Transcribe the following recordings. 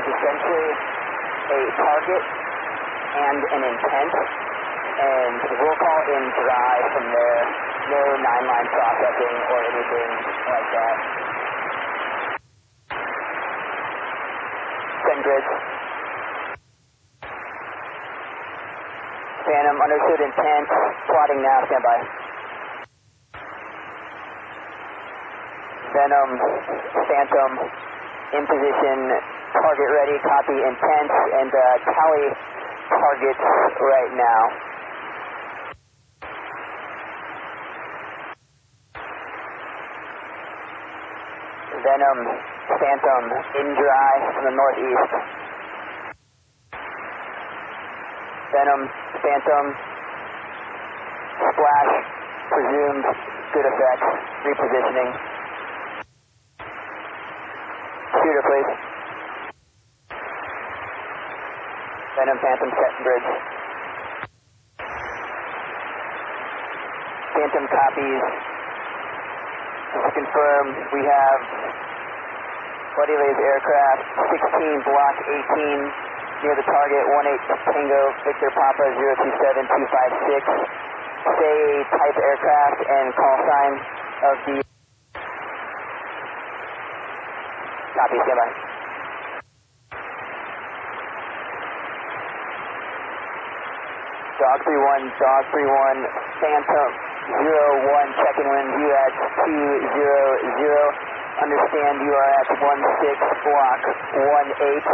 It's essentially a target and an intent, and we'll call in dry from there. No 9-line processing or anything like that. Send grids. Phantom, understood intent. Plotting now, standby. Venom, Phantom, in position, target ready, copy intent, and tally targets right now. Venom, Phantom, in dry from the northeast. Venom, Phantom, splash, presumed, good effects, repositioning. Shooter, please. Venom, Phantom, set bridge. Phantom copies. To confirm, we have Buddy Lay's aircraft, 16 block 18, near the target, 18 Tango, Victor Papa 027256. Say type aircraft and call sign of the... Copy, standby. Dog 3-1, Phantom 01, check-in wind, you at 200. Understand you are at 16 block 18.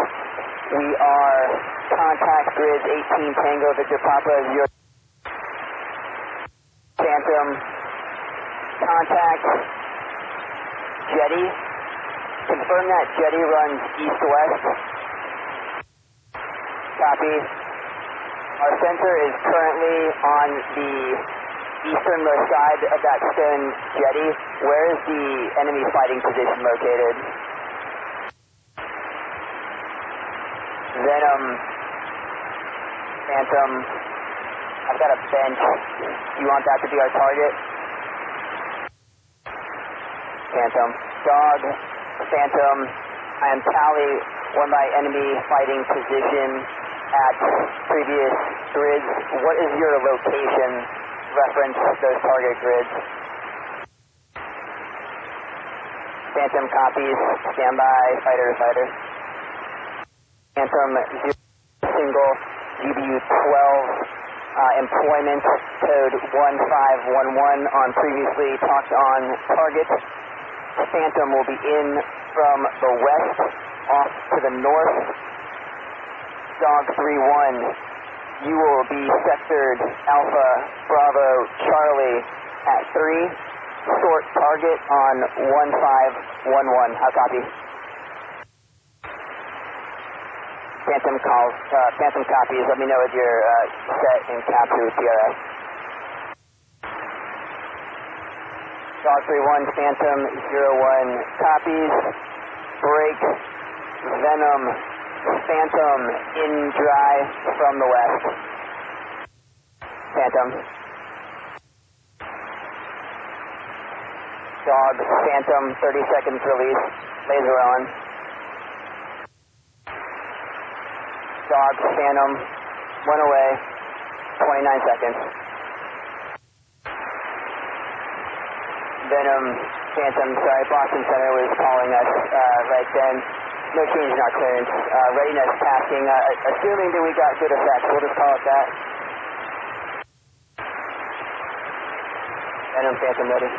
We are contact grids 18 Tango, Victor Papa 0. Phantom, contact jetty. Confirm that jetty runs east-west. Copy. Our sensor is currently on the easternmost side of that stone jetty. Where is the enemy fighting position located? Venom, Phantom, I've got a bench. You want that to be our target? Phantom, Dog, Phantom, I am tally one by enemy fighting position at previous grids. What is your location? Reference those target grids. Phantom copies, standby, fighter to fighter. Phantom, single, GBU 12, employment code 1511 on previously talked on target. Phantom will be in from the west, off to the north. Dog 3-1, you will be sectored Alpha, Bravo, Charlie at 3. Short target on 1511. How copy? Phantom calls, Phantom copies. Let me know if you're set and capture with TRS. Dog 3-1, Phantom 01 copies. Break, Venom, Phantom in dry from the west. Phantom. Dog, Phantom, 30 seconds release. Laser on. Dog, Phantom, 1 away. 29 seconds. Venom, Phantom, sorry, Boston Center was calling us right then. No change in our clearance. Readiness tasking. Assuming that we got good effects, we'll just call it that. Venom, Phantom ready.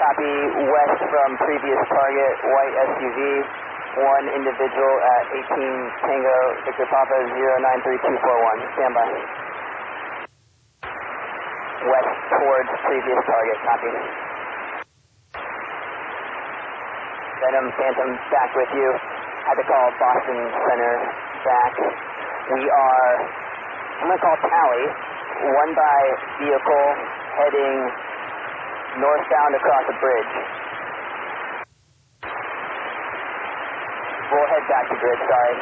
Copy west from previous target, white SUV, 1 individual at 18 Tango, Victor Papa 093241. Standby. West towards previous target, copy. Venom, Phantom, back with you. Had to call Boston Center back. We are, I'm going to call tally, 1 by vehicle heading northbound across the bridge. We'll head back to grid, sorry.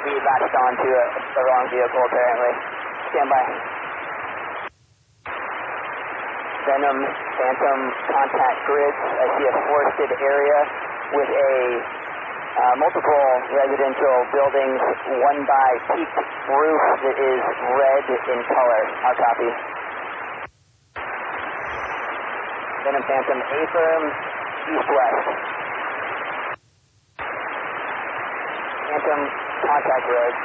We latched onto the wrong vehicle apparently. Stand by. Venom, Phantom, contact grids. I see a forested area with a multiple residential buildings, one by peaked roof that is red in color. Our copy. Venom Phantom A-firm, east-west. Phantom, contact road.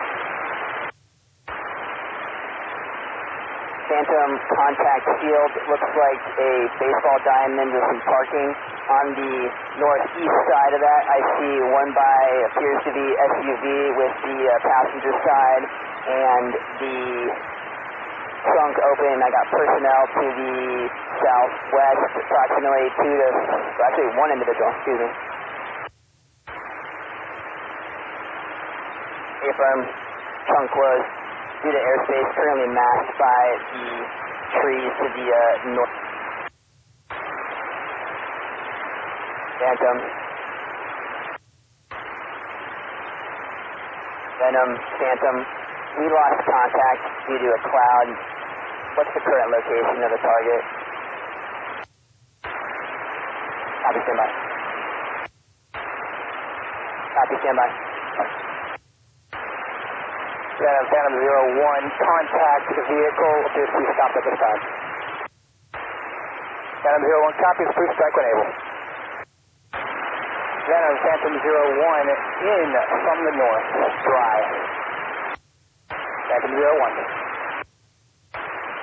Phantom, contact field, looks like a baseball diamond with some parking. On the northeast side of that, I see one by, appears to be SUV with the passenger side and the trunk open. I got personnel to the southwest, approximately actually one individual, excuse me. A-firm, trunk closed. Due to airspace currently masked by the trees to the north. Phantom. Venom, Phantom. We lost contact due to a cloud. What's the current location of the target? Copy, standby. Copy, standby. Phantom 01, contact vehicle appears to be stopped at this time. Phantom 01, copies, please strike when able. Phantom 01, in from the north, dry. Phantom 01.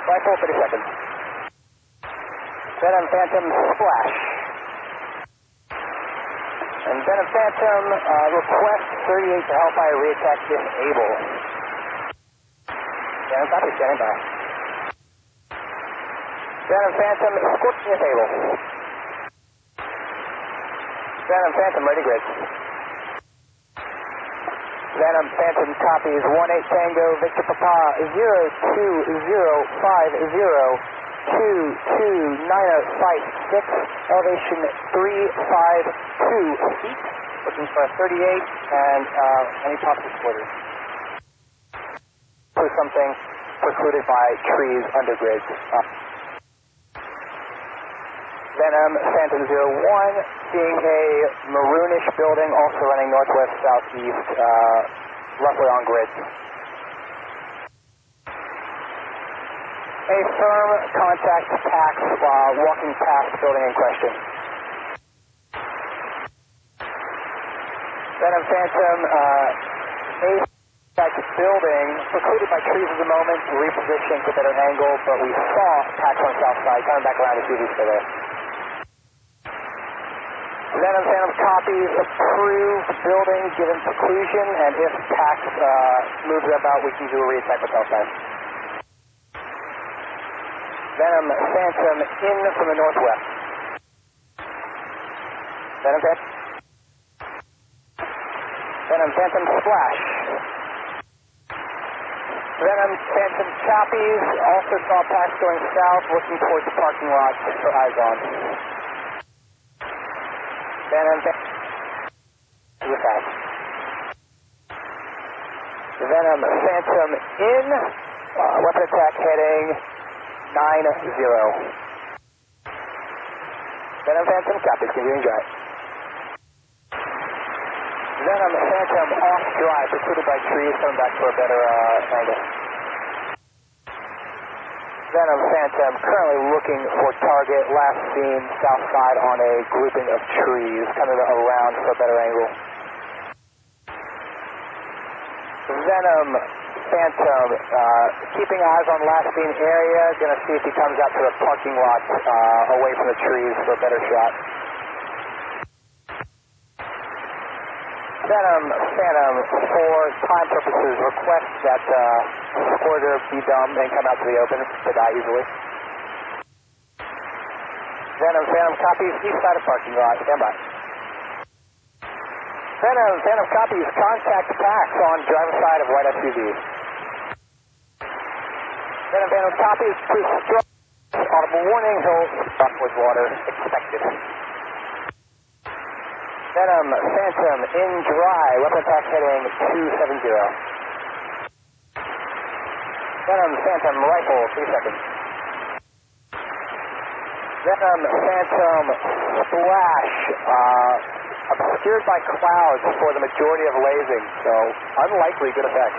Rifle, 30 seconds. Phantom, splash. And Phantom, request 38 to help I reattack if able. Copy, standing by. Phantom, escort if able. Phantom, ready grid. Phantom copies 18 Tango Victor Papa 020502290 Flight 6, elevation 352 feet, looking for a 38 and any possible quarters. Something precluded by trees under grids. Venom, Phantom 01, seeing a maroonish building also running northwest, southeast, roughly on grids. A firm contact PAX walking past the building in question. Venom, Phantom, a building, precluded by trees at the moment, repositioning to a better angle, but we saw PAX on the south side, coming back around to see these still there. Phantom copies approved building given preclusion, and if PAX moves about, we can do a reattack with south side. Phantom in from the northwest. Phantom splash. Phantom copies, also saw PAX going south, looking towards the parking lot for eyes on. Phantom with that. Phantom in, weapon attack heading 90. Phantom copies, continuing drive. Phantom off drive, precluded by trees, coming back for a better angle. Phantom currently looking for target, last seen south side on a grouping of trees, coming around for a better angle. Phantom, keeping eyes on last seen area, gonna see if he comes out to the parking lot away from the trees for a better shot. Phantom, for time purposes, request that squirter be dumb and come out to the open to die easily. Phantom copies east side of parking lot, stand by. Phantom copies contact PAX on driver side of white SUV. Phantom copies please struck audible warning, hill southward water expected. Phantom in dry, weapon attack heading 270. Phantom rifle, 3 seconds. Phantom splash, obscured by clouds for the majority of lasing, so unlikely good effect.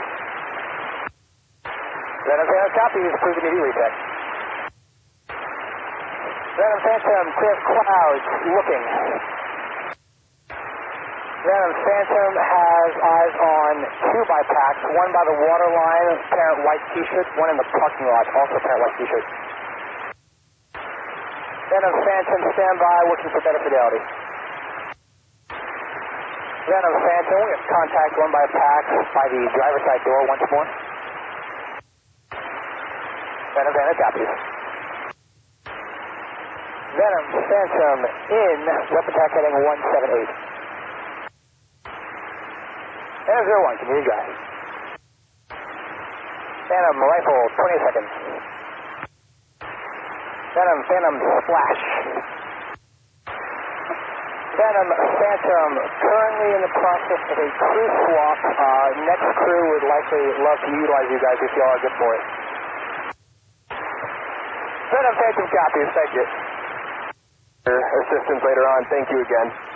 Venom Phantom copies, approved immediately check. Venom Phantom, clear of clouds, looking. Venom Phantom has eyes on two bypacks, one by the water line, apparent white t-shirt, one in the parking lot, also apparent white t-shirt. Venom Phantom, standby, looking for better fidelity. Venom Phantom, we have contact one bypack by the driver's side door once more. Venom Phantom copies. Venom Phantom in, weapon attack heading 178. Venom 01, continue drive. Venom rifle, 20 seconds. Venom splash. Venom Phantom currently in the process of a crew swap. Next crew would likely love to utilize you guys if y'all are good for it. Venom Phantom copies, thank you. Assistance later on, thank you again.